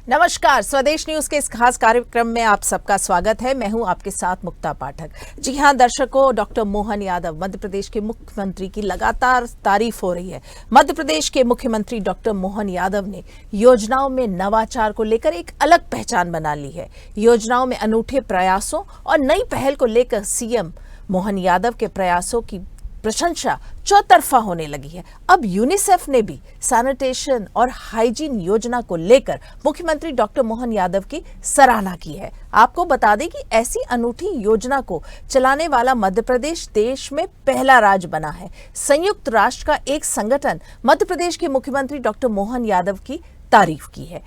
नमस्कार, स्वदेश न्यूज के इस खास कार्यक्रम में आप सबका स्वागत है। मैं हूं आपके साथ मुक्ता पाठक। जी हां दर्शकों, डॉक्टर मोहन यादव मध्य प्रदेश के मुख्यमंत्री की लगातार तारीफ हो रही है। मध्य प्रदेश के मुख्यमंत्री डॉक्टर मोहन यादव ने योजनाओं में नवाचार को लेकर एक अलग पहचान बना ली है। योजनाओं में अनूठे प्रयासों और नई पहल को लेकर सीएम मोहन यादव के प्रयासों की प्रशंसा चौतरफा होने लगी है। अब यूनिसेफ ने भी सैनिटेशन और हाइजीन योजना को लेकर मुख्यमंत्री डॉक्टर मोहन यादव की सराहना की है। आपको बता दें कि ऐसी अनूठी योजना को चलाने वाला मध्य प्रदेश देश में पहला राज्य बना है। संयुक्त राष्ट्र का एक संगठन मध्य प्रदेश के मुख्यमंत्री डॉक्टर मोहन यादव की तारीफ की है।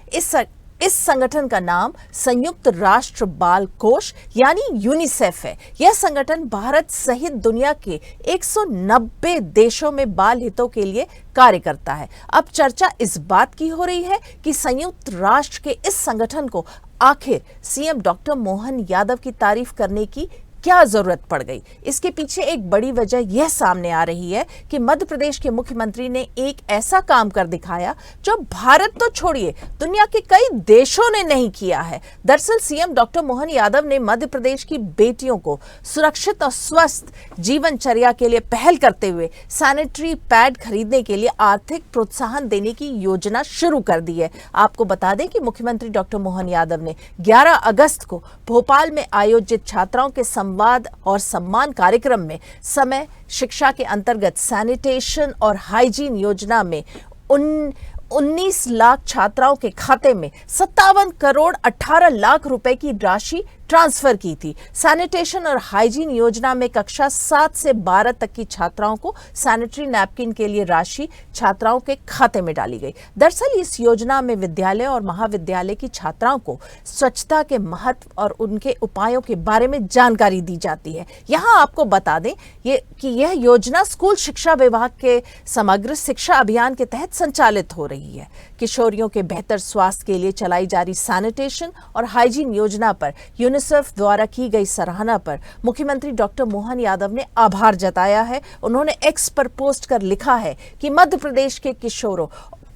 इस संगठन का नाम संयुक्त राष्ट्र बाल कोष यानी यूनिसेफ है। यह संगठन भारत सहित दुनिया के 190 देशों में बाल हितों के लिए कार्य करता है। अब चर्चा इस बात की हो रही है कि संयुक्त राष्ट्र के इस संगठन को आखिर सीएम डॉक्टर मोहन यादव की तारीफ करने की क्या जरूरत पड़ गई। इसके पीछे एक बड़ी वजह यह सामने आ रही है कि मध्य प्रदेश के मुख्यमंत्री ने एक ऐसा काम कर दिखाया जो भारत तो छोड़िए दुनिया के कई देशों ने नहीं किया है। दरअसल सीएम डॉक्टर मोहन यादव ने मध्य प्रदेश की बेटियों को सुरक्षित और स्वस्थ जीवनचर्या के लिए पहल करते हुए सैनिटरी पैड खरीदने के लिए आर्थिक प्रोत्साहन देने की योजना शुरू कर दी है। आपको बता दें कि मुख्यमंत्री डॉक्टर मोहन यादव ने 11 अगस्त को भोपाल में आयोजित छात्राओं के संवाद और सम्मान कार्यक्रम में समय शिक्षा के अंतर्गत सैनिटेशन और हाइजीन योजना में 19 लाख छात्राओं के खाते में 57 करोड़ 18 लाख रुपए की राशि ट्रांसफर की थी। सैनिटेशन और हाइजीन योजना में कक्षा 7 से 12 तक की छात्राओं को सैनिटरी नैपकिन के लिए राशि छात्राओं के खाते में डाली गई। दरअसल इस योजना में विद्यालय और महाविद्यालय की छात्राओं को स्वच्छता के महत्व और उनके उपायों के बारे में जानकारी दी जाती है। यहाँ आपको बता दें कि यह योजना स्कूल शिक्षा विभाग के समग्र शिक्षा अभियान के तहत संचालित हो रही है। किशोरियों के बेहतर स्वास्थ्य के लिए चलाई जा रही सैनिटेशन और हाइजीन योजना पर यूनिसेफ द्वारा की गई सराहना पर मुख्यमंत्री डॉक्टर मोहन यादव ने आभार जताया है। उन्होंने एक्स पर पोस्ट कर लिखा है कि मध्य प्रदेश के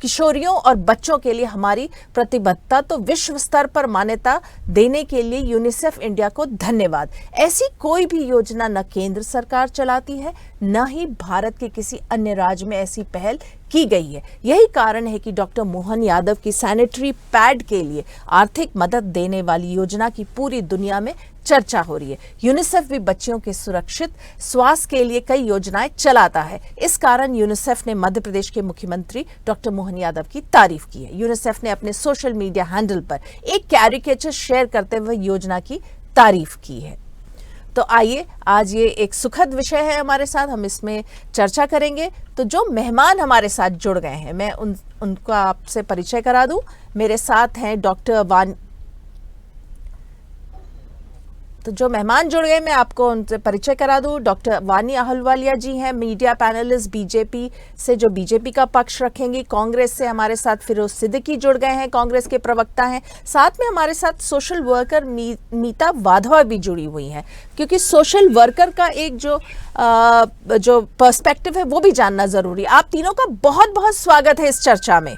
किशोरियों और बच्चों के लिए हमारी प्रतिबद्धता तो विश्व स्तर पर मान्यता देने के लिए यूनिसेफ इंडिया को धन्यवाद। ऐसी कोई भी योजना न केंद्र सरकार चलाती है, न ही भारत के किसी अन्य राज्य में ऐसी पहल की गई है। यही कारण है कि डॉक्टर मोहन यादव की सैनिटरी पैड के लिए आर्थिक मदद देने वाली योजना की पूरी दुनिया में चर्चा हो रही है। यूनिसेफ भी बच्चियों के सुरक्षित स्वास्थ्य के लिए कई योजनाएं चलाता है। इस कारण यूनिसेफ ने मध्य प्रदेश के मुख्यमंत्री डॉक्टर मोहन यादव की तारीफ की है। यूनिसेफ ने अपने सोशल मीडिया हैंडल पर एक कैरिकेचर शेयर करते हुए योजना की तारीफ की है। तो आइए, आज ये एक सुखद विषय है हमारे साथ, हम इसमें चर्चा करेंगे। तो जो मेहमान हमारे साथ जुड़ गए हैं, मैं उनका आपसे परिचय करा दूं। मेरे साथ हैं जो मेहमान जुड़ गए मैं आपको उनसे परिचय करा दूं। डॉक्टर वानी अहलुवालिया जी हैं, मीडिया पैनलिस्ट बीजेपी से, जो बीजेपी का पक्ष रखेंगी। कांग्रेस से हमारे साथ फिरोज सिद्दीकी जुड़ गए हैं, कांग्रेस के प्रवक्ता हैं। साथ में हमारे साथ सोशल वर्कर मीता वाधवा भी जुड़ी हुई हैं, क्योंकि सोशल वर्कर का एक जो पर्सपेक्टिव है वो भी जानना जरूरी। आप तीनों का बहुत बहुत स्वागत है इस चर्चा में।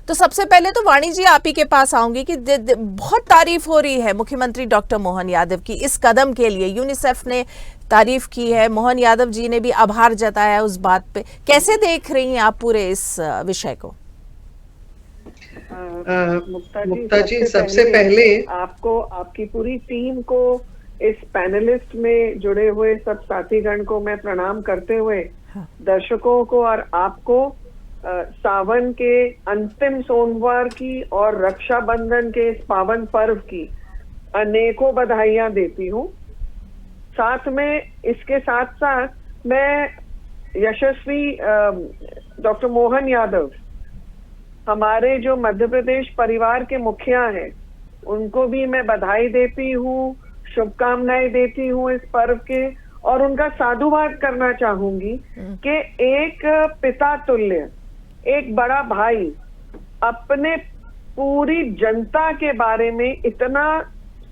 तो सबसे पहले तो वाणी जी आप ही के पास आऊंगी कि बहुत तारीफ हो रही है मुख्यमंत्री डॉक्टर मोहन यादव की इस कदम के लिए। यूनिसेफ ने तारीफ की है, मोहन यादव जी ने भी आभार जताया उस बात पे। कैसे देख रही हैं आप पूरे इस विषय को? मुक्ता जी सबसे पहले आपको, आपकी पूरी टीम को, इस पैनलिस्ट में जुड़े हुए सब साथीगण को मैं प्रणाम करते हुए, दर्शकों को और आपको सावन के अंतिम सोमवार की और रक्षाबंधन के इस पावन पर्व की अनेकों बधाइयां देती हूँ। साथ में इसके साथ साथ मैं यशस्वी डॉक्टर मोहन यादव, हमारे जो मध्य प्रदेश परिवार के मुखिया हैं, उनको भी मैं बधाई देती हूँ, शुभकामनाएं देती हूँ इस पर्व के, और उनका साधुवाद करना चाहूंगी कि एक पिता तुल्य, एक बड़ा भाई अपने पूरी जनता के बारे में इतना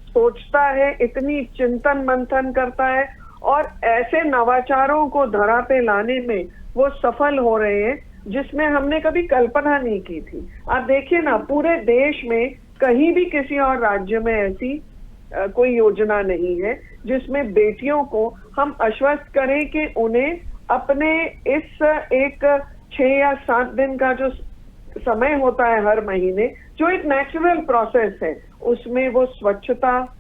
सोचता है, इतनी चिंतन मंथन करता है, और ऐसे नवाचारों को धरा पे लाने में वो सफल हो रहे हैं जिसमें हमने कभी कल्पना नहीं की थी। आप देखिए ना, पूरे देश में कहीं भी किसी और राज्य में ऐसी कोई योजना नहीं है जिसमें बेटियों को हम आश्वस्त करें कि उन्हें अपने इस एक 6 या 7 दिन का जो समय होता है हर महीने, जो एक नेचुरल प्रोसेस है, उसमें वो स्वच्छता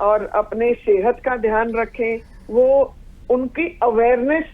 और अपने सेहत का ध्यान रखें, वो उनकी अवेयरनेस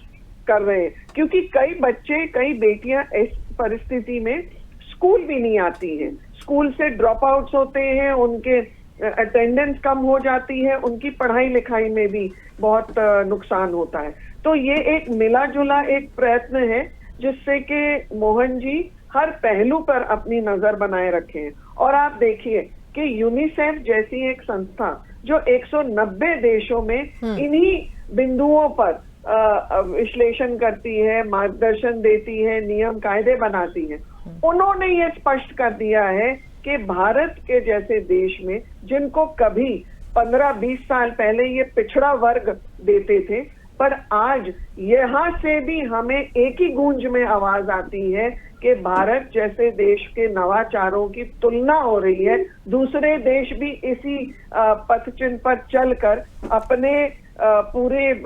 कर रहे हैं। क्योंकि कई बच्चे, कई बेटियां इस परिस्थिति में स्कूल भी नहीं आती हैं, स्कूल से ड्रॉप आउट्स होते हैं, उनके अटेंडेंस कम हो जाती है, उनकी पढ़ाई लिखाई में भी बहुत नुकसान होता है। तो ये एक मिला जुला एक प्रयत्न है जिससे कि मोहन जी हर पहलू पर अपनी नजर बनाए रखे हैं। और आप देखिए कि यूनिसेफ जैसी एक संस्था जो 190 देशों में इन्हीं बिंदुओं पर विश्लेषण करती है, मार्गदर्शन देती है, नियम कायदे बनाती है, उन्होंने ये स्पष्ट कर दिया है कि भारत के जैसे देश में, जिनको कभी 15-20 साल पहले ये पिछड़ा वर्ग देते थे, पर आज यहाँ से भी हमें एक ही गूंज में आवाज आती है कि भारत जैसे देश के नवाचारों की तुलना हो रही है। दूसरे देश भी इसी पथ चिन्ह पर चलकर अपने पूरे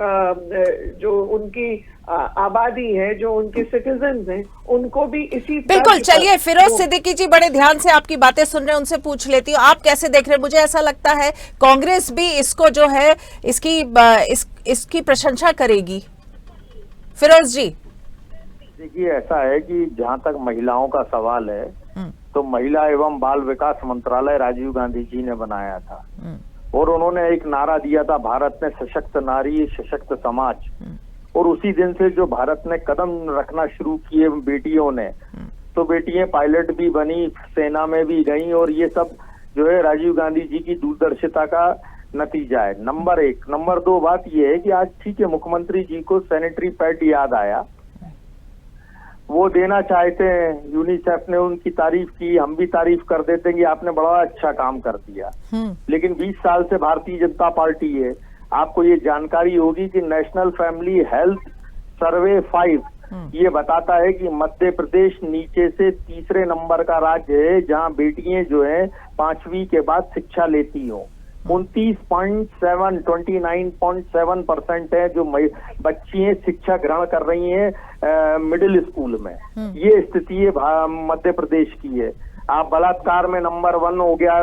जो उनकी आबादी है, जो उनके सिटीजन्स हैं, उनको भी इसी बिल्कुल। चलिए, फिरोज सिद्दीकी जी बड़े ध्यान से आपकी बातें सुन रहे हैं, उनसे पूछ लेती हूँ, आप कैसे देख रहे हैं? मुझे ऐसा लगता है कांग्रेस भी इसको जो है इसकी प्रशंसा करेगी। फिरोज जी, देखिए, ऐसा है कि जहां तक महिलाओं का सवाल है तो महिला एवं बाल विकास मंत्रालय राजीव गांधी जी ने बनाया था और उन्होंने एक नारा दिया था, भारत में सशक्त नारी सशक्त समाज। और उसी दिन से जो भारत ने कदम रखना शुरू किए बेटियों ने, तो बेटियां पायलट भी बनी, सेना में भी गई, और ये सब जो है राजीव गांधी जी की दूरदर्शिता का नतीजा है। नंबर 1। नंबर 2 बात ये है कि आज ठीक है, मुख्यमंत्री जी को सैनिटरी पैड याद आया, वो देना चाहते हैं, यूनिसेफ ने उनकी तारीफ की, हम भी तारीफ कर देते हैं कि आपने बड़ा अच्छा काम कर दिया। लेकिन 20 साल से भारतीय जनता पार्टी है, आपको ये जानकारी होगी कि नेशनल फैमिली हेल्थ सर्वे 5 ये बताता है कि मध्य प्रदेश नीचे से तीसरे नंबर का राज्य है जहां बेटियां जो है 5वीं के बाद शिक्षा लेती हो। 29.7% है जो बच्चियां शिक्षा ग्रहण कर रही हैं मिडिल स्कूल में। ये स्थिति है मध्य प्रदेश की है। आप बलात्कार में नंबर 1 हो गया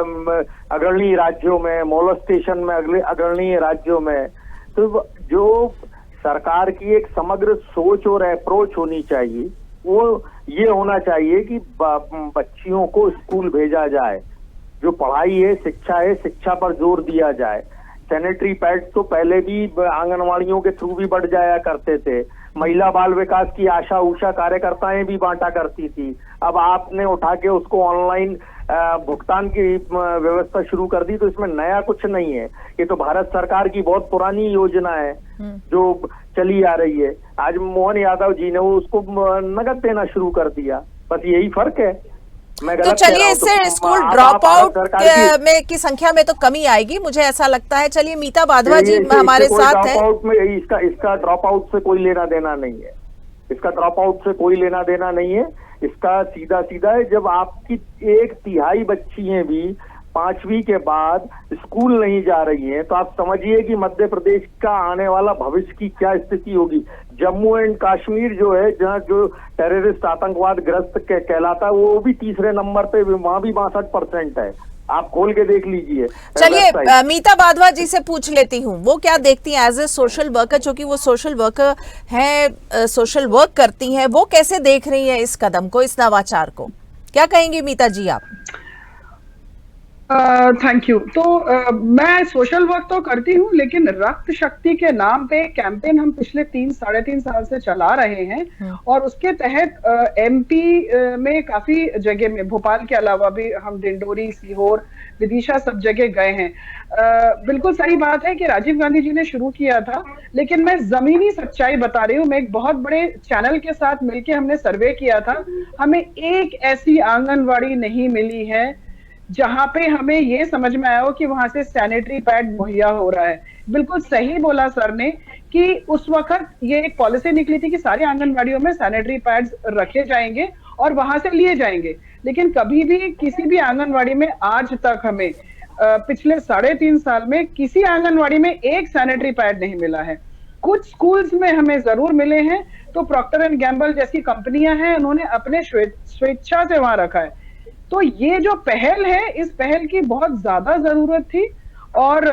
अग्रणी राज्यों में, मोलेस्टेशन में अग्रणी राज्यों में। तो जो सरकार की एक समग्र सोच और अप्रोच होनी चाहिए, वो ये होना चाहिए कि बच्चियों को स्कूल भेजा जाए, जो पढ़ाई है, शिक्षा पर जोर दिया जाए। सैनिटरी पैड तो पहले भी आंगनवाड़ियों के थ्रू भी बढ़ जाया करते थे। महिला बाल विकास की आशा उषा कार्यकर्ताएं भी बांटा करती थी। अब आपने उठा के उसको ऑनलाइन भुगतान की व्यवस्था शुरू कर दी, तो इसमें नया कुछ नहीं है। ये तो भारत सरकार की बहुत पुरानी योजना है जो चली आ रही है। आज मोहन यादव जी ने उसको नगद देना शुरू कर दिया, बस यही फर्क है। तो चलिए, इससे स्कूल ड्रॉप आउट में की संख्या में तो कमी आएगी, मुझे ऐसा लगता है। चलिए, मीता वाधवा जी हमारे साथ हैं। ड्रॉप आउट में इसका ड्रॉप आउट से कोई लेना देना नहीं है, इसका ड्रॉप आउट से कोई लेना देना नहीं है। इसका सीधा सीधा है, जब आपकी 1/3 बच्चियां भी 5वीं के बाद स्कूल नहीं जा रही हैं, तो आप समझिए कि मध्य प्रदेश का आने वाला भविष्य की क्या स्थिति होगी। जम्मू एंड कश्मीर जो है, जहाँ जो टेररिस्ट आतंकवाद ग्रस्त कहलाता है, वो भी तीसरे नंबर पे, वहां भी 62% है। आप खोल के देख लीजिए। चलिए, मीता वाधवा जी से पूछ लेती हूँ, वो क्या देखती हैं एज ए सोशल वर्कर, जो कि वो सोशल वर्कर हैं, सोशल वर्क करती हैं, वो कैसे देख रही हैं इस कदम को, इस नवाचार को? क्या कहेंगी मीता जी आप? Thank you. तो मैं सोशल वर्क तो करती हूँ, लेकिन रक्त शक्ति के नाम पे कैंपेन हम पिछले 3-3.5 साल से चला रहे हैं और उसके तहत एमपी में काफी जगह में, भोपाल के अलावा भी हम डिंडोरी, सीहोर, विदिशा सब जगह गए हैं। बिल्कुल सही बात है कि राजीव गांधी जी ने शुरू किया था, लेकिन मैं जमीनी सच्चाई बता रही हूँ। मैं एक बहुत बड़े चैनल के साथ मिलकर हमने सर्वे किया था, हमें एक ऐसी आंगनवाड़ी नहीं मिली है जहां पे हमें ये समझ में आया हो कि वहां से सैनिटरी पैड मुहैया हो रहा है। बिल्कुल सही बोला सर ने कि उस वक्त ये एक पॉलिसी निकली थी कि सारी आंगनबाड़ियों में सैनिटरी पैड्स रखे जाएंगे और वहां से लिए जाएंगे, लेकिन कभी भी किसी भी आंगनबाड़ी में आज तक हमें पिछले 3.5 साल में किसी आंगनबाड़ी में एक सैनिटरी पैड नहीं मिला है। कुछ स्कूल्स में हमें जरूर मिले हैं, तो प्रॉक्टर एंड गैम्बल जैसी कंपनियां हैं, उन्होंने अपने स्वेच्छा से वहां रखा है। तो ये जो पहल है, इस पहल की बहुत ज्यादा जरूरत थी और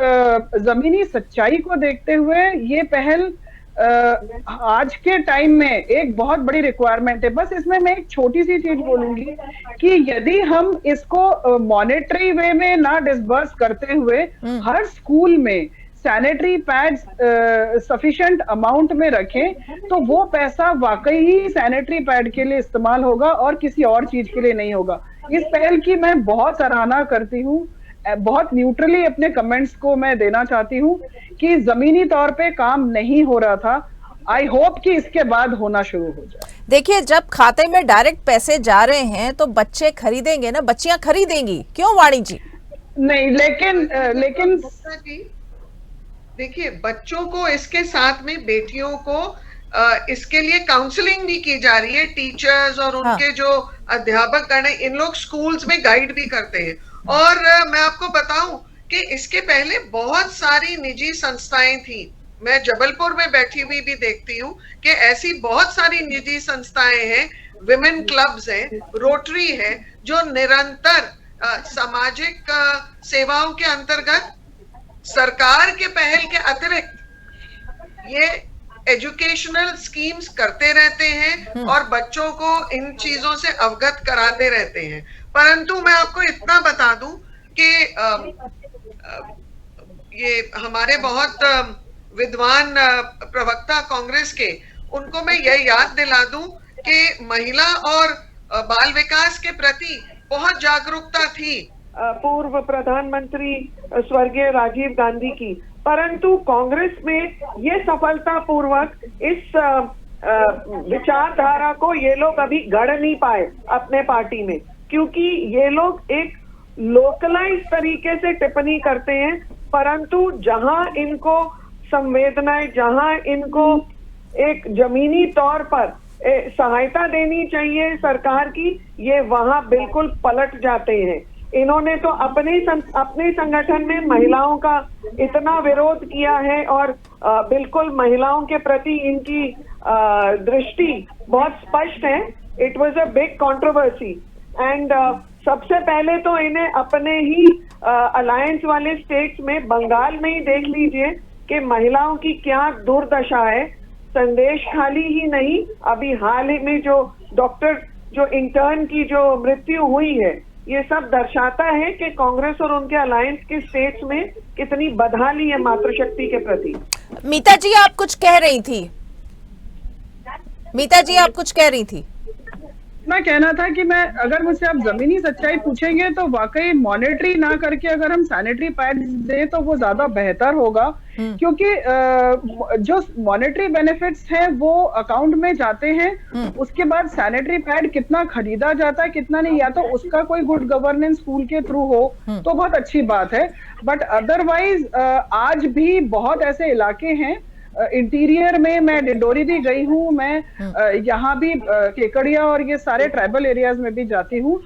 जमीनी सच्चाई को देखते हुए ये पहल आज के टाइम में एक बहुत बड़ी रिक्वायरमेंट है। बस इसमें मैं एक छोटी सी चीज बोलूंगी कि यदि हम इसको मॉनेटरी वे में ना डिसबर्स करते हुए हर स्कूल में सैनिटरी पैड्स सफिशिएंट अमाउंट में रखें, तो वो पैसा वाकई ही सैनिटरी पैड के लिए इस्तेमाल होगा और किसी और चीज के लिए नहीं होगा। इस पहल की मैं बहुत सराहना करती हूँ, बहुत न्यूट्रली अपने कमेंट्स को मैं देना चाहती हूँ कि जमीनी तौर पे काम नहीं हो रहा था। आई होप कि इसके बाद होना शुरू हो जाए। देखिए, जब खाते में डायरेक्ट पैसे जा रहे हैं तो बच्चे खरीदेंगे ना, बच्चियां खरीदेंगी, क्यों वाणी जी? नहीं, लेकिन देखिए, बच्चों को इसके साथ में बेटियों को इसके लिए काउंसलिंग भी की जा रही है। टीचर्स और उनके जो अध्यापक गण हैं, इन लोग स्कूल्स में गाइड भी करते हैं। और मैं आपको बताऊं कि इसके पहले बहुत सारी निजी संस्थाएं थी। मैं जबलपुर में बैठी हुई भी देखती हूँ कि ऐसी बहुत सारी निजी संस्थाएं हैं, विमेन क्लब्स हैं, रोटरी है, जो निरंतर सामाजिक सेवाओं के अंतर्गत सरकार के पहल के अतिरिक्त ये एजुकेशनल स्कीम्स करते रहते हैं और बच्चों को इन चीजों से अवगत कराते रहते हैं। परंतु मैं आपको इतना बता दूं कि ये हमारे बहुत विद्वान प्रवक्ता कांग्रेस के, उनको मैं यह याद दिला दूं कि महिला और बाल विकास के प्रति बहुत जागरूकता थी पूर्व प्रधानमंत्री स्वर्गीय राजीव गांधी की, परंतु कांग्रेस में ये सफलता पूर्वक इस विचारधारा को ये लोग अभी गढ़ नहीं पाए अपने पार्टी में, क्योंकि ये लोग एक लोकलाइज तरीके से टिप्पणी करते हैं, परंतु जहां इनको संवेदनाएं, जहां इनको एक जमीनी तौर पर सहायता देनी चाहिए सरकार की, ये वहां बिल्कुल पलट जाते हैं। इन्होंने तो अपने संगठन में महिलाओं का इतना विरोध किया है और बिल्कुल महिलाओं के प्रति इनकी दृष्टि बहुत स्पष्ट है। It was a big controversy and सबसे पहले तो इन्हें अपने ही अलायंस वाले स्टेट्स में, बंगाल में ही देख लीजिए कि महिलाओं की क्या दुर्दशा है। संदेश खाली ही नहीं, अभी हाल ही में जो डॉक्टर, जो इंटर्न की जो मृत्यु हुई है, ये सब दर्शाता है कि कांग्रेस और उनके अलायंस के स्टेट्स में कितनी बदहाली है मातृशक्ति के प्रति। मीता जी, आप कुछ कह रही थी। मीता जी, आप कुछ कह रही थी। मैं कहना था कि अगर मुझसे आप जमीनी सच्चाई पूछेंगे तो वाकई मॉनेटरी ना करके अगर हम सैनिटरी पैड्स दें तो वो ज्यादा बेहतर होगा, क्योंकि जो मॉनेटरी बेनिफिट्स हैं वो अकाउंट में जाते हैं। उसके बाद सैनिटरी पैड कितना खरीदा जाता है, कितना नहीं, या तो उसका कोई गुड गवर्नेंस स्कूल के थ्रू हो तो बहुत अच्छी बात है, बट अदरवाइज आज भी बहुत ऐसे इलाके हैं इंटीरियर में, मैं डिंडोरी भी गई हूँ, मैं यहाँ भी केकड़िया और ये सारे ट्राइबल एरियाज में भी जाती हूँ।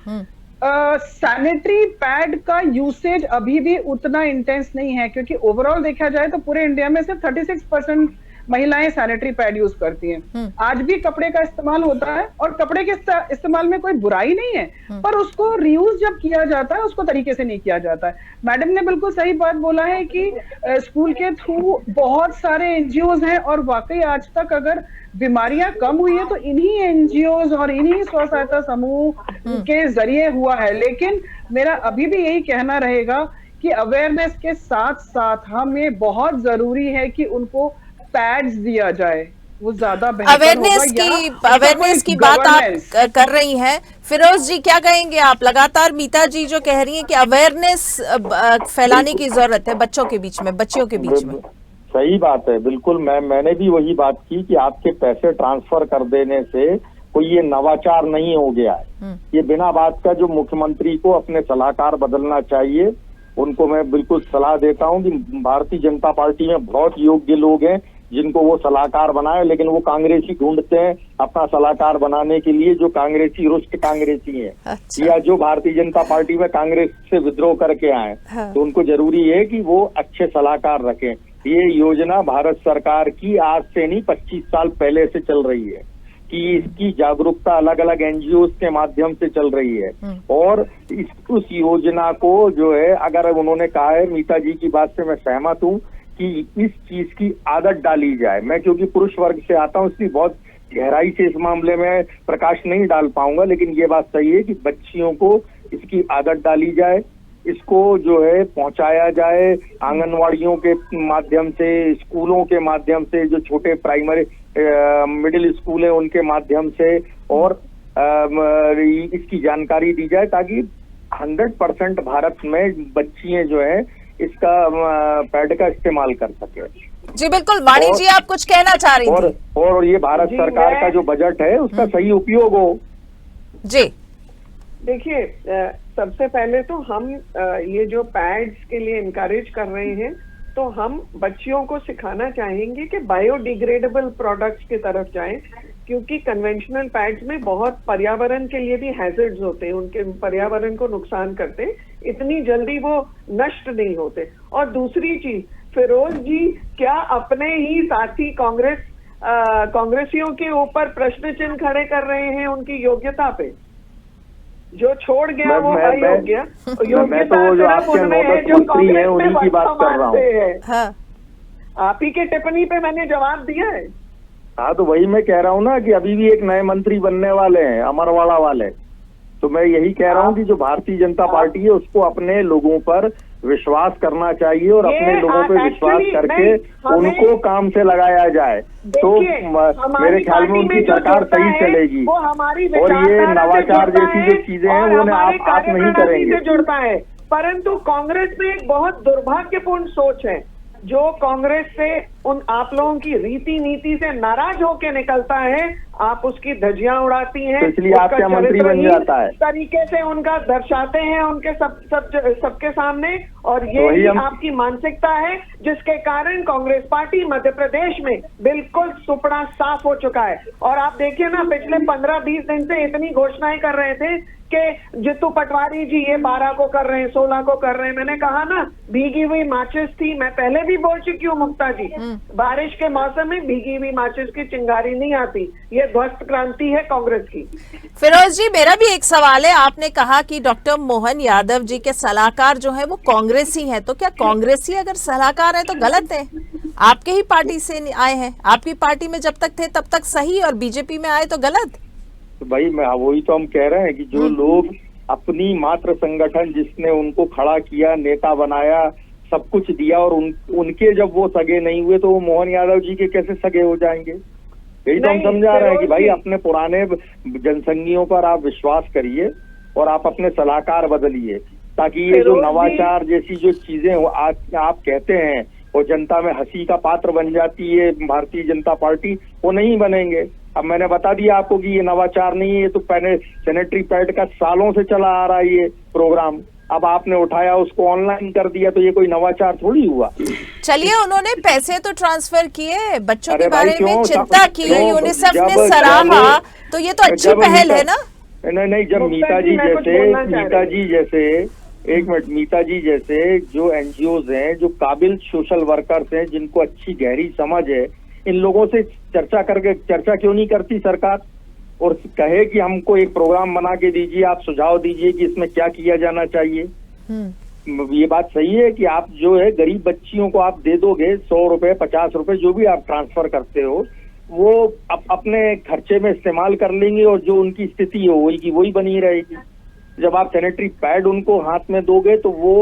सैनिटरी पैड का यूसेज अभी भी उतना इंटेंस नहीं है, क्योंकि ओवरऑल देखा जाए तो पूरे इंडिया में सिर्फ 36% महिलाएं सैनिटरी पैड यूज करती हैं। आज भी कपड़े का इस्तेमाल होता है और कपड़े के इस्तेमाल में कोई बुराई नहीं है, पर उसको रीयूज जब किया जाता है उसको तरीके से नहीं किया जाता है। मैडम ने बिल्कुल सही बात बोला है कि स्कूल के थ्रू बहुत सारे एनजीओज हैं और वाकई आज तक अगर बीमारियां कम हुई है तो इन्हीं एनजीओज और इन्हीं स्व सहायता समूह के जरिए हुआ है। लेकिन मेरा अभी भी यही कहना रहेगा कि अवेयरनेस के साथ साथ हमें बहुत जरूरी है कि उनको पैड्स दिया जाए, वो ज्यादा बेहतर अवेयरनेस की बात आप कर रही हैं। फिरोज जी, क्या कहेंगे आप? लगातार मीता जी जो कह रही हैं कि अवेयरनेस फैलाने की जरूरत है बच्चों के बीच में, बच्चियों के बीच में। सही बात है, बिल्कुल। मैंने भी वही बात की कि आपके पैसे ट्रांसफर कर देने से कोई ये नवाचार नहीं हो गया है। ये बिना बात का जो मुख्यमंत्री को अपने सलाहकार बदलना चाहिए। उनको मैं बिल्कुल सलाह देता हूं कि भारतीय जनता पार्टी में बहुत योग्य लोग हैं जिनको वो सलाहकार बनाए, लेकिन वो कांग्रेसी ढूंढते हैं अपना सलाहकार बनाने के लिए, जो कांग्रेसी रुष्ट कांग्रेसी हैं। अच्छा। या जो भारतीय जनता पार्टी में कांग्रेस से विद्रोह करके आए। हाँ। तो उनको जरूरी है कि वो अच्छे सलाहकार रखें। ये योजना भारत सरकार की आज से नहीं 25 साल पहले से चल रही है कि इसकी जागरूकता अलग अलग एनजीओ के माध्यम से चल रही है। और उस योजना को जो है, अगर उन्होंने कहा है, मीता जी की बात से मैं सहमत हूँ कि इस चीज की आदत डाली जाए। मैं क्योंकि पुरुष वर्ग से आता हूँ, इसलिए बहुत गहराई से इस मामले में प्रकाश नहीं डाल पाऊंगा, लेकिन ये बात सही है कि बच्चियों को इसकी आदत डाली जाए, इसको जो है पहुंचाया जाए आंगनवाड़ियों के माध्यम से, स्कूलों के माध्यम से, जो छोटे प्राइमरी मिडिल स्कूल है उनके माध्यम से, और इसकी जानकारी दी जाए ताकि 100% भारत में बच्चियां जो है इसका पैड का इस्तेमाल कर सके। जी बिल्कुल, वाणी जी आप कुछ कहना चाह रही थी। और ये भारत सरकार का जो बजट है उसका सही उपयोग हो। जी देखिए, सबसे पहले तो हम ये जो पैड्स के लिए इनकरेज कर रहे हैं, तो हम बच्चियों को सिखाना चाहेंगे कि बायोडिग्रेडेबल प्रोडक्ट्स की तरफ जाएं, क्योंकि कन्वेंशनल पैड्स में बहुत पर्यावरण के लिए भी हैजर्ड्स होते हैं, उनके पर्यावरण को नुकसान करते हैं, इतनी जल्दी वो नष्ट नहीं होते। और दूसरी चीज, फिरोज जी क्या अपने ही साथी कांग्रेसियों के ऊपर प्रश्न चिन्ह खड़े कर रहे हैं उनकी योग्यता पे? जो छोड़ गया वो भाई हो गया। योग्यता सिर्फ उनमें है जो कांग्रेस में वक्त मानते हैं। हाँ। आप ही के टिप्पणी पे मैंने जवाब दिया है। हाँ, तो वही मैं कह रहा हूँ ना कि अभी भी एक नए मंत्री बनने वाले हैं, अमरवाड़ा वाले। तो मैं यही कह रहा हूँ कि जो भारतीय जनता पार्टी है उसको अपने लोगों पर विश्वास करना चाहिए और अपने लोगों पे विश्वास करके उनको काम से लगाया जाए, तो मेरे ख्याल में उनकी सरकार सही चलेगी। और ये नवाचार जैसी जो चीजें हैं वो आप नहीं करेंगे। जुड़ता है, परंतु कांग्रेस में एक बहुत दुर्भाग्यपूर्ण सोच है जो कांग्रेस से आप लोगों की रीति नीति से नाराज होके निकलता है। आप उसकी धज्जियां उड़ाती हैं, इसलिए आपका मंत्री बन जाता है, तरीके से उनका दर्शाते हैं उनके सबके सामने, और ये आपकी मानसिकता है जिसके कारण कांग्रेस पार्टी मध्य प्रदेश में बिल्कुल सुपड़ा साफ हो चुका है। और आप देखिए ना, पिछले 15-20 दिन से इतनी घोषणाएं कर रहे थे कि जितू पटवारी जी ये 12 को कर रहे हैं, 16 को कर रहे हैं। मैंने कहा ना, भीगी हुई माचिस थी, मैं पहले भी बोल चुकी हूँ मुक्ता जी, बारिश के मौसम में भीगी हुई माचिस की चिंगारी नहीं आती। ये ध्वस्त क्रांति है कांग्रेस की। फिरोज जी, मेरा भी एक सवाल है। आपने कहा कि डॉक्टर मोहन यादव जी के सलाहकार जो है वो कांग्रेसी हैं, तो क्या कांग्रेसी अगर सलाहकार है तो गलत है? आपके ही पार्टी से आए हैं, आपकी पार्टी में जब तक थे तब तक सही, और बीजेपी में आए तो गलत। तो भाई मैं वही तो हम कह रहे हैं कि जो लोग अपनी मात्र संगठन जिसने उनको खड़ा किया, नेता बनाया, सब कुछ दिया, और उनके जब वो सगे नहीं हुए तो वो मोहन यादव जी के कैसे सगे हो जाएंगे? यही तो हम समझा रहे हैं कि भाई अपने पुराने जनसंघियों पर आप विश्वास करिए और आप अपने सलाहकार बदलिए, ताकि ये जो नवाचार जैसी जो चीजें आप कहते हैं वो जनता में हंसी का पात्र बन जाती है भारतीय जनता पार्टी, वो नहीं बनेंगे। अब मैंने बता दिया आपको कि ये नवाचार नहीं है, तो पहले सैनिटरी पैड का सालों से चला आ रहा है ये प्रोग्राम, अब आपने उठाया उसको ऑनलाइन कर दिया, तो ये कोई नवाचार थोड़ी हुआ। चलिए, उन्होंने पैसे तो ट्रांसफर किए, बच्चों के बारे में चिंता की, यूनिसेफ ने सराहा, तो ये तो अच्छी पहल है ना? नहीं, जब मीता जी जैसे जो एनजीओज हैं, जो काबिल सोशल वर्कर्स हैं, जिनको अच्छी गहरी समझ है, इन लोगों से चर्चा क्यों नहीं करती सरकार, और कहे कि हमको एक प्रोग्राम बना के दीजिए, आप सुझाव दीजिए कि इसमें क्या किया जाना चाहिए। ये बात सही है कि आप जो है गरीब बच्चियों को आप दे दोगे 100 रुपए, 50 रुपए, जो भी आप ट्रांसफर करते हो, वो अपने खर्चे में इस्तेमाल कर लेंगे, और जो उनकी स्थिति हो वही की वही बनी रहेगी। जब आप सैनिटरी पैड उनको हाथ में दोगे तो वो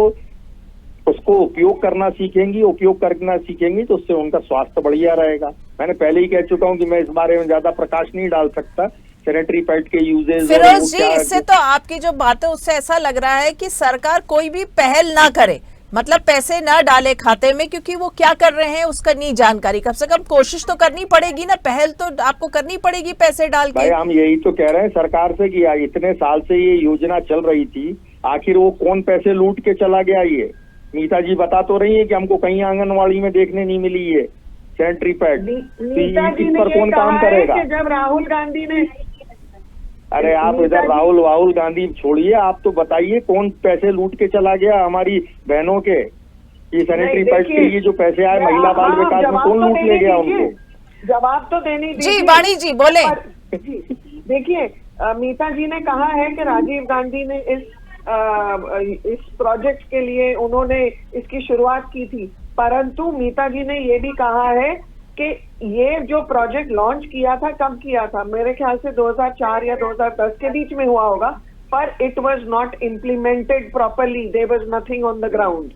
उसको उपयोग करना सीखेंगी, तो उससे उनका स्वास्थ्य बढ़िया रहेगा। मैंने पहले ही कह चुका हूं कि मैं इस बारे में ज्यादा प्रकाश नहीं डाल सकता, सैनिटरी पैड के यूजेज। फिरोज जी, इससे तो आपकी जो बातें उससे ऐसा लग रहा है कि सरकार कोई भी पहल ना करे, मतलब पैसे ना डाले खाते में, क्योंकि वो क्या कर रहे हैं उसका नहीं जानकारी। कम से कम कोशिश तो करनी पड़ेगी ना, पहल तो आपको करनी पड़ेगी पैसे डाल के। भाई हम यही तो कह रहे हैं सरकार से कि इतने साल से ये योजना चल रही थी, आखिर वो कौन पैसे लूट के चला गया? ये नीता जी बता तो रही है कि हमको कहीं आंगनवाड़ी में देखने नहीं मिली है सैनिटरी पैड। इस पर कौन काम करेगा? जब राहुल गांधी ने, अरे आप इधर राहुल गांधी छोड़िए, आप तो बताइए कौन पैसे लूट के चला गया हमारी बहनों के? ये सैनिटरी पैड के लिए जो पैसे आए महिला बाल विकास में, कौन लूट ले गया उनको? जवाब तो देनी जी वाणी जी बोले। देखिए मीता जी ने कहा है कि राजीव गांधी ने इस प्रोजेक्ट के लिए उन्होंने इसकी शुरुआत की थी, परंतु मीता जी ने ये भी कहा है कि ये जो प्रोजेक्ट लॉन्च किया था, कब किया था? मेरे ख्याल से 2004 या 2010 के बीच में हुआ होगा, पर it was not implemented properly, there was nothing on the ground.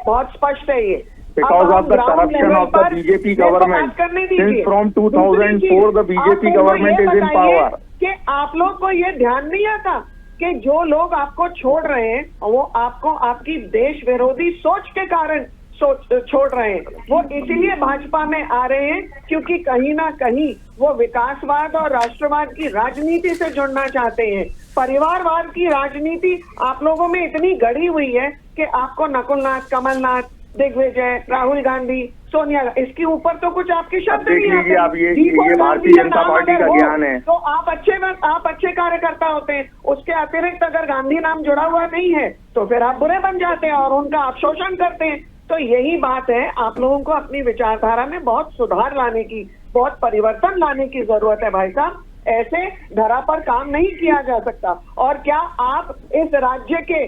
बहुत स्पष्ट है ये। Because of the corruption of the BJP government, since from 2004 the BJP government is in power. कि आप लोग को ये ध्यान नहीं आता कि जो लोग आपको छोड़ रहे हैं वो आपको आपकी देश विरोधी सोच के कारण छोड़ रहे हैं। वो इसीलिए भाजपा में आ रहे हैं क्योंकि कहीं ना कहीं वो विकासवाद और राष्ट्रवाद की राजनीति से जुड़ना चाहते हैं। परिवारवाद की राजनीति आप लोगों में इतनी गड़ी हुई है कि आपको नकुलनाथ, कमलनाथ, दिग्विजय, राहुल गांधी, सोनिया, इसके ऊपर तो कुछ आपके शब्द नहीं आते। आप ये भारतीय जनता पार्टी का ज्ञान है तो आप अच्छे कार्यकर्ता होते हैं। उसके अतिरिक्त अगर गांधी नाम जुड़ा हुआ नहीं है तो फिर आप बुरे बन जाते हैं और उनका आप शोषण करते हैं। तो यही बात है, आप लोगों को अपनी विचारधारा में बहुत सुधार लाने की, बहुत परिवर्तन लाने की जरूरत है भाई साहब। ऐसे धरा पर काम नहीं किया जा सकता। और क्या आप इस राज्य के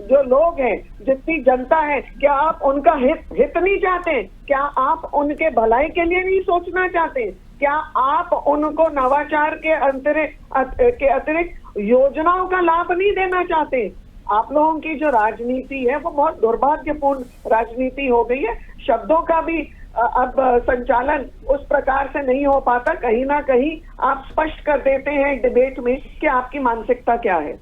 जो लोग हैं, जितनी जनता है, क्या आप उनका हित नहीं चाहते? क्या आप उनके भलाई के लिए नहीं सोचना चाहते? क्या आप उनको नवाचार के अतिरिक्त योजनाओं का लाभ नहीं देना चाहते? आप लोगों की जो राजनीति है वो बहुत दुर्भाग्यपूर्ण राजनीति हो गई है। शब्दों का भी अब संचालन उस प्रकार से नहीं हो पाता। कहीं ना कहीं आप स्पष्ट कर देते हैं डिबेट में कि आपकी मानसिकता क्या है।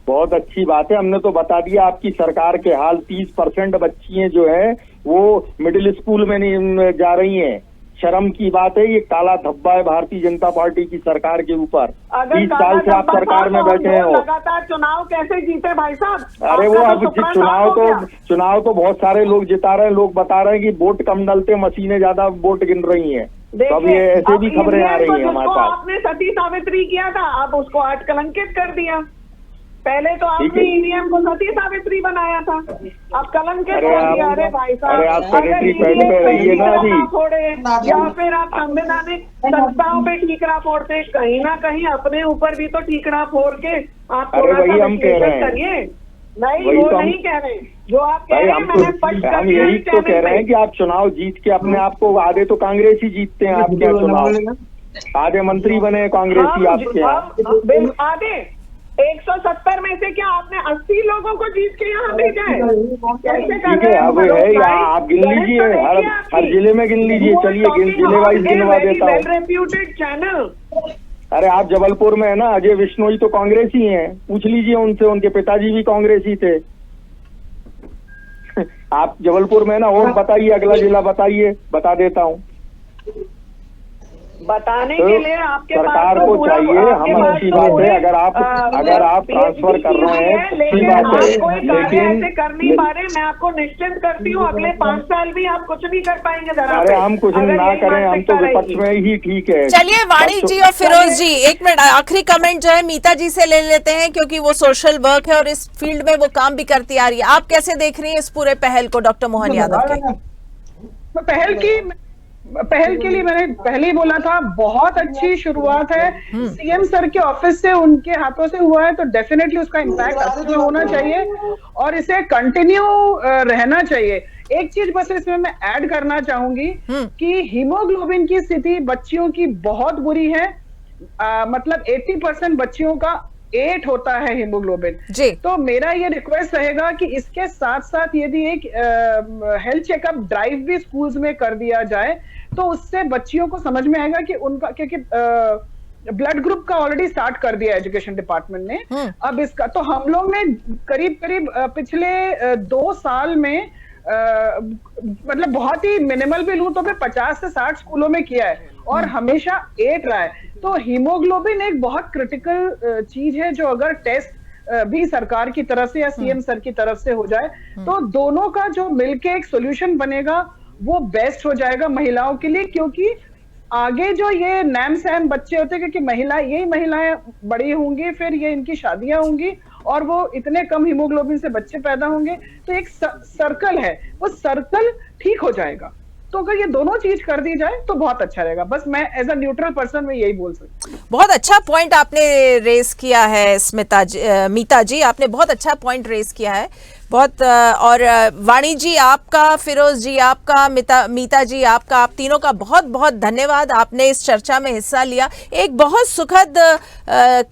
बहुत अच्छी बात है, हमने तो बता दिया आपकी सरकार के हाल। 30% बच्चियां जो है वो मिडिल स्कूल में नहीं जा रही हैं। शर्म की बात है, ये काला धब्बा है भारतीय जनता पार्टी की सरकार के ऊपर। 30 साल से आप सरकार में बैठे हैं। लगातार चुनाव कैसे जीते भाई साहब? अरे वो अब चुनाव तो बहुत सारे लोग जिता रहे हैं। लोग बता रहे हैं कि वोट कम डलते, मशीनें ज्यादा वोट गिन रही हैं। तो अब ये ऐसे भी खबरें आ रही हैं हमारे पास। आपने सती सावित्री किया था, अब उसको आज कलंकित कर दिया। पहले तो आपने ईवीएम को सती सावित्री बनाया था, अब कलंकित कर दिया। अरे भाई साहब, अरे आप सैनिटरी पैड पे रहिए ना अभी, या फिर आप संवैधानिक संस्थाओं पे ठीकरा फोड़ते, कहीं ना कहीं अपने ऊपर भी तो ठीकरा फोड़ के आप थोड़ा सा विश्लेषण करिए। नहीं, वो नहीं कह रहे जो आप कह रहे हैं, मैंने स्पष्ट कर हम यही तो कह रहे हैं कि आप चुनाव जीत के अपने आप को, आधे तो कांग्रेस ही जीतते हैं। आप क्या चुनाव आधे मंत्री बने कांग्रेसी आपके? आधे 170 में से क्या आपने 80 लोगों को जीत के यहाँ भेजा है? कैसे कर रहे हैं? अब है आप गिन लीजिए, हर जिले में गिन लीजिए। चलिए जिले वाइज गिनवा देता हूँ। Reputed channel. अरे आप जबलपुर में है ना, अजय विश्नोई तो कांग्रेसी हैं, पूछ लीजिए उनसे, उनके पिताजी भी कांग्रेसी थे। आप जबलपुर में है ना, और बताइए, अगला जिला बताइए, बता देता हूँ। बताने के लिए आपके सरकार को चाहिए, हम अच्छी बात है अगर आप ट्रांसफर कर रहे हैं, अच्छी बात है, लेकिन ऐसे कर नहीं पा रहे। मैं आपको निश्चिंत करती हूँ अगले 5 साल भी आप कुछ नहीं कर पाएंगे। अरे हम कुछ ना करें, हम तो विपक्ष में ही ठीक है। चलिए वाणी जी और फिरोज जी, एक मिनट, आखिरी कमेंट जो है मीता जी से ले लेते हैं, क्योंकि वो सोशल वर्क है और इस फील्ड में वो काम भी करती आ रही है। आप कैसे देख रही हैं इस पूरे पहल को डॉक्टर मोहन यादव के? पहल के लिए मैंने पहले ही बोला था, बहुत अच्छी शुरुआत है। सीएम सर के ऑफिस से, उनके हाथों से हुआ है, तो डेफिनेटली उसका इम्पैक्ट अच्छा होना चाहिए और इसे कंटिन्यू रहना चाहिए। एक चीज बस इसमें मैं ऐड करना चाहूंगी कि हीमोग्लोबिन की स्थिति बच्चियों की बहुत बुरी है। मतलब 80% बच्चियों का 8 होता है हीमोग्लोबिन। तो मेरा ये रिक्वेस्ट रहेगा कि इसके साथ साथ यदि एक हेल्थ चेकअप ड्राइव भी स्कूल्स में कर दिया जाए तो उससे बच्चियों को समझ में आएगा कि उनका, क्योंकि ब्लड ग्रुप का ऑलरेडी स्टार्ट कर दिया एजुकेशन डिपार्टमेंट ने। अब इसका तो हम लोग ने करीब करीब पिछले 2 साल में मतलब बहुत ही मिनिमल भी लूं तो फिर 50 से 60 स्कूलों में किया है और हमेशा 8 रहा है। तो हीमोग्लोबिन एक बहुत क्रिटिकल चीज है, जो अगर टेस्ट भी सरकार की तरफ से या सीएम सर की तरफ से हो जाए तो दोनों का जो मिलके एक सॉल्यूशन बनेगा वो बेस्ट हो जाएगा महिलाओं के लिए। क्योंकि आगे जो ये नैम सैम बच्चे होते हैं, क्योंकि यही महिलाएं बड़ी होंगी, फिर ये इनकी शादियां होंगी और वो इतने कम हीमोग्लोबिन से बच्चे पैदा होंगे, तो एक सर्कल है, वो सर्कल ठीक हो जाएगा। तो अगर ये दोनों चीज कर दी जाए तो बहुत अच्छा रहेगा। बस मैं एज अ न्यूट्रल पर्सन में यही बोल सकती हूँ। बहुत अच्छा पॉइंट आपने रेस किया है मीता जी, आपने बहुत अच्छा पॉइंट रेस किया है बहुत। और वाणी जी आपका, फिरोज जी आपका, मीता जी आपका, आप तीनों का बहुत बहुत धन्यवाद, आपने इस चर्चा में हिस्सा लिया। एक बहुत सुखद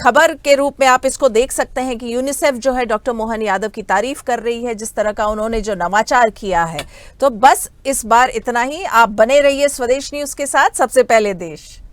खबर के रूप में आप इसको देख सकते हैं कि यूनिसेफ जो है डॉक्टर मोहन यादव की तारीफ कर रही है, जिस तरह का उन्होंने जो नवाचार किया है। तो बस इस बार इतना ही। आप बने रहिए स्वदेश न्यूज के साथ, सबसे पहले देश।